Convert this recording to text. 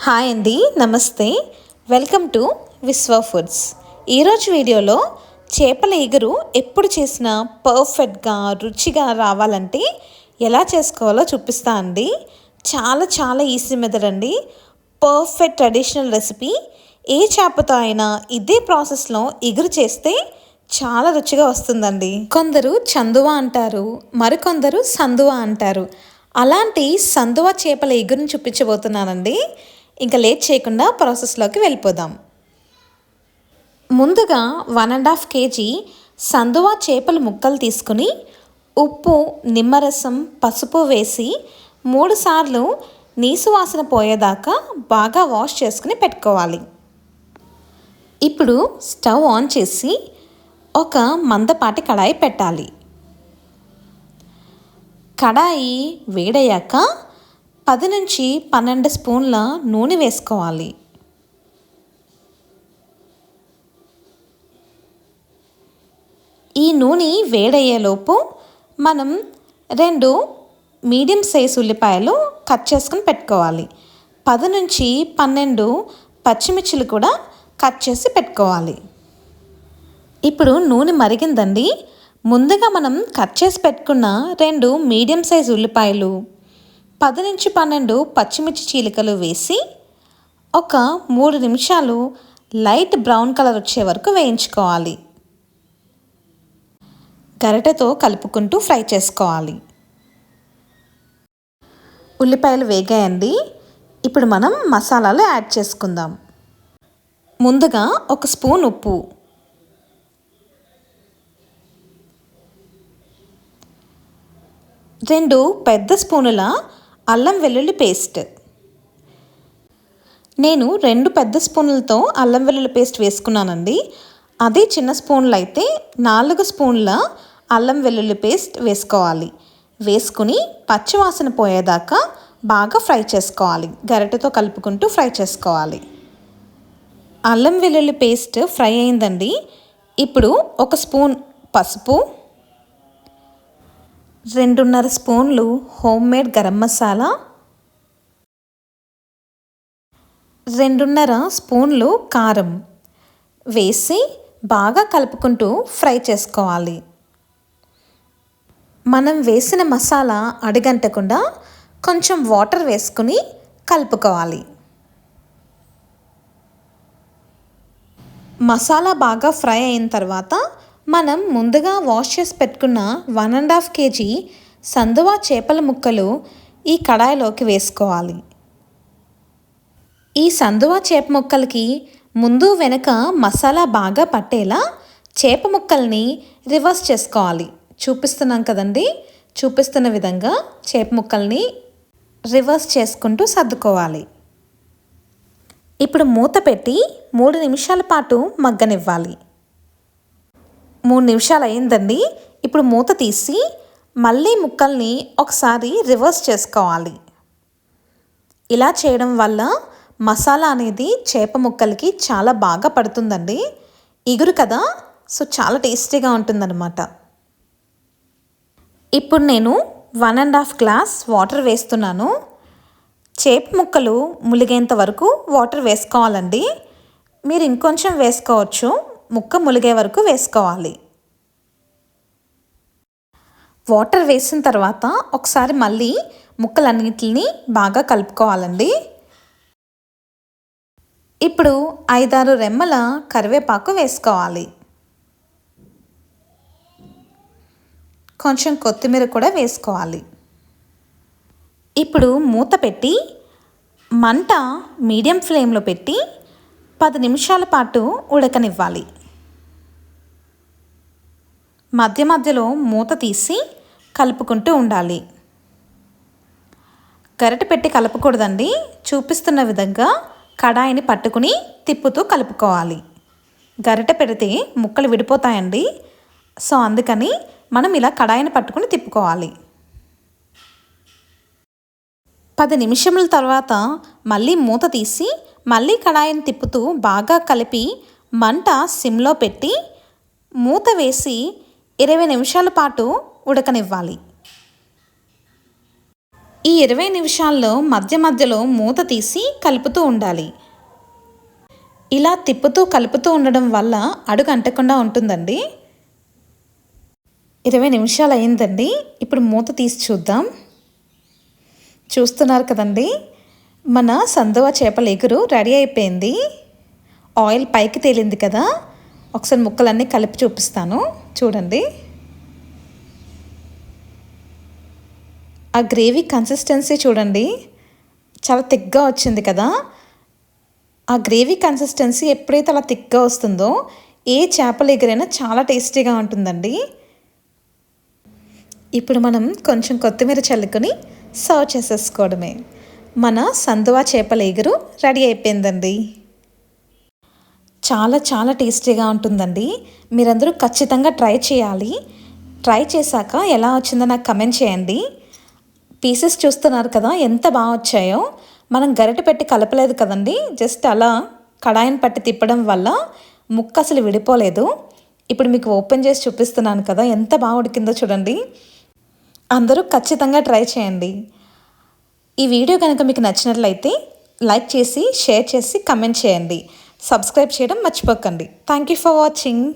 Hi అండి, నమస్తే. Welcome to విశ్వ ఫుడ్స్. ఈరోజు వీడియోలో చేపల ఇగురు ఎప్పుడు చేసినా పర్ఫెక్ట్గా రుచిగా రావాలంటే ఎలా చేసుకోవాలో చూపిస్తా అండి. చాలా చాలా ఈజీ మెథడ్ అండి. Perfect traditional recipe. ఏ చేపతో అయినా ఇదే ప్రాసెస్లో ఇగురు చేస్తే చాలా రుచిగా వస్తుందండి. కొందరు చందువా అంటారు, మరికొందరు సందువా అంటారు. అలాంటి సందువా చేపల ఇగురుని చూపించబోతున్నానండి. ఇంకా లేట్ చేయకుండా ప్రాసెస్లోకి వెళ్ళిపోదాం. ముందుగా 1.5 kg సందువా చేపల ముక్కలు తీసుకుని ఉప్పు, నిమ్మరసం, పసుపు వేసి 3 సార్లు నీసు వాసన పోయేదాకా బాగా వాష్ చేసుకుని పెట్టుకోవాలి. ఇప్పుడు స్టవ్ ఆన్ చేసి ఒక మందపాటి కడాయి పెట్టాలి. కడాయి వేడయ్యాక 10 నుంచి 12 స్పూన్ల నూనె వేసుకోవాలి. ఈ నూనె వేడయ్యేలోపు మనం 2 మీడియం సైజ్ ఉల్లిపాయలు కట్ చేసుకుని పెట్టుకోవాలి. 10 నుంచి 12 పచ్చిమిర్చిలు కూడా కట్ చేసి పెట్టుకోవాలి. ఇప్పుడు నూనె మరిగిందండి. ముందుగా మనం కట్ చేసి పెట్టుకున్న 2 మీడియం సైజ్ ఉల్లిపాయలు, 10 నుంచి 12 పచ్చిమిర్చి చీలికలు వేసి ఒక 3 నిమిషాలు లైట్ బ్రౌన్ కలర్ వచ్చే వరకు వేయించుకోవాలి. గరిటెతో కలుపుకుంటూ ఫ్రై చేసుకోవాలి. ఉల్లిపాయలు వేగాయండి. ఇప్పుడు మనం మసాలాలు యాడ్ చేసుకుందాం. ముందుగా 1 స్పూన్ ఉప్పు, 2 పెద్ద స్పూనుల అల్లం వెల్లుల్లి పేస్ట్. నేను 2 పెద్ద స్పూన్లతో అల్లం వెల్లుల్లి పేస్ట్ వేసుకున్నానండి. అదే చిన్న స్పూన్లు అయితే 4 స్పూన్ల అల్లం వెల్లుల్లి పేస్ట్ వేసుకోవాలి. వేసుకుని పచ్చివాసన పోయేదాకా బాగా ఫ్రై చేసుకోవాలి. గరిటెతో కలుపుకుంటూ ఫ్రై చేసుకోవాలి. అల్లం వెల్లుల్లి పేస్ట్ ఫ్రై అయిందండి. ఇప్పుడు 1 స్పూన్ పసుపు, 2.5 స్పూన్లు హోమ్ మేడ్ గరం మసాలా, 2.5 స్పూన్లు కారం వేసి బాగా కలుపుకుంటూ ఫ్రై చేసుకోవాలి. మనం వేసిన మసాలా అడుగంటకుండా కొంచెం వాటర్ వేసుకుని కలుపుకోవాలి. మసాలా బాగా ఫ్రై అయిన తర్వాత మనం ముందుగా వాష్ చేసి పెట్టుకున్న 1.5 kg సందువా చేపల ముక్కలు ఈ కడాయిలోకి వేసుకోవాలి. ఈ సందువా చేప ముక్కలకి ముందు వెనక మసాలా బాగా పట్టేలా చేప ముక్కల్ని రివర్స్ చేసుకోవాలి. చూపిస్తున్నాం కదండి, చూపిస్తున్న విధంగా చేప ముక్కల్ని రివర్స్ చేసుకుంటూ సర్దుకోవాలి. ఇప్పుడు మూత పెట్టి 3 నిమిషాల పాటు మగ్గనివ్వాలి. 3 నిమిషాలు అయిందండి. ఇప్పుడు మూత తీసి మళ్ళీ ముక్కల్ని ఒకసారి రివర్స్ చేసుకోవాలి. ఇలా చేయడం వల్ల మసాలా అనేది చేప ముక్కలకి చాలా బాగా పడుతుందండి. ఇగురు కదా, సో చాలా టేస్టీగా ఉంటుందన్నమాట. ఇప్పుడు నేను 1.5 గ్లాస్ వాటర్ వేస్తున్నాను. చేప ముక్కలు ములిగేంత వరకు వాటర్ వేసుకోవాలండి. మీరు ఇంకొంచెం వేసుకోవచ్చు. ముక్క ములిగే వరకు వేసుకోవాలి. వాటర్ వేసిన తర్వాత ఒకసారి మళ్ళీ ముక్కలన్నిటిని బాగా కలుపుకోవాలండి. ఇప్పుడు 5-6 రెమ్మల కరివేపాకు వేసుకోవాలి. కొంచెం కొత్తిమీర కూడా వేసుకోవాలి. ఇప్పుడు మూత పెట్టి మంట మీడియం ఫ్లేమ్లో పెట్టి 10 నిమిషాల పాటు ఉడకనివ్వాలి. మధ్య మధ్యలో మూత తీసి కలుపుకుంటూ ఉండాలి. గరిటె పెట్టి కలపకూడదండి. చూపిస్తున్న విధంగా కడాయిని పట్టుకుని తిప్పుతూ కలుపుకోవాలి. గరిటె పెడితే ముక్కలు విడిపోతాయండి. సో అందుకని మనం ఇలా కడాయిని పట్టుకుని తిప్పుకోవాలి. 10 నిమిషముల తర్వాత మళ్ళీ మూత తీసి మళ్ళీ కడాయిని తిప్పుతూ బాగా కలిపి మంట సిమ్లో పెట్టి మూత వేసి 20 నిమిషాల పాటు ఉడకనివ్వాలి. ఈ 20 నిమిషాల్లో మధ్య మధ్యలో మూత తీసి కలుపుతూ ఉండాలి. ఇలా తిప్పుతూ కలుపుతూ ఉండడం వల్ల అడుగు అంటకుండా ఉంటుందండి. 20 నిమిషాలు అయిందండి. ఇప్పుడు మూత తీసి చూద్దాం. చూస్తున్నారు కదండి, మన సందువ చేపల ఎగురు రెడీ అయిపోయింది. ఆయిల్ పైకి తేలింది కదా. ఒకసారి ముక్కలన్నీ కలిపి చూపిస్తాను చూడండి. ఆ గ్రేవీ కన్సిస్టెన్సీ చూడండి, చాలా థిక్గా వచ్చింది కదా. ఆ గ్రేవీ కన్సిస్టెన్సీ ఎప్పుడైతే అలా థిక్గా వస్తుందో ఏ చేపల ఎగురైనా చాలా టేస్టీగా ఉంటుందండి. ఇప్పుడు మనం కొంచెం కొత్తిమీర చల్లుకొని సర్వ్ చేసేసుకోవడమే. మన సందువా చేపల ఎగురు రెడీ అయిపోయిందండి. చాలా చాలా టేస్టీగా ఉంటుందండి. మీరందరూ ఖచ్చితంగా ట్రై చేయాలి. ట్రై చేశాక ఎలా వచ్చిందో నాకు కమెంట్ చేయండి. పీసెస్ చూస్తున్నారు కదా ఎంత బాగా వచ్చాయో. మనం గరిటె పెట్టి కలపలేదు కదండి, జస్ట్ అలా కడాయిని పట్టి తిప్పడం వల్ల ముక్క అసలు విడిపోలేదు. ఇప్పుడు మీకు ఓపెన్ చేసి చూపిస్తున్నాను కదా ఎంత బాగా ఉడికిందో చూడండి. అందరూ ఖచ్చితంగా ట్రై చేయండి. ఈ వీడియో కనుక మీకు నచ్చినట్లయితే లైక్ చేసి, షేర్ చేసి, కమెంట్ చేయండి. సబ్స్క్రైబ్ చేయడం మర్చిపోకండి. Thank you for watching.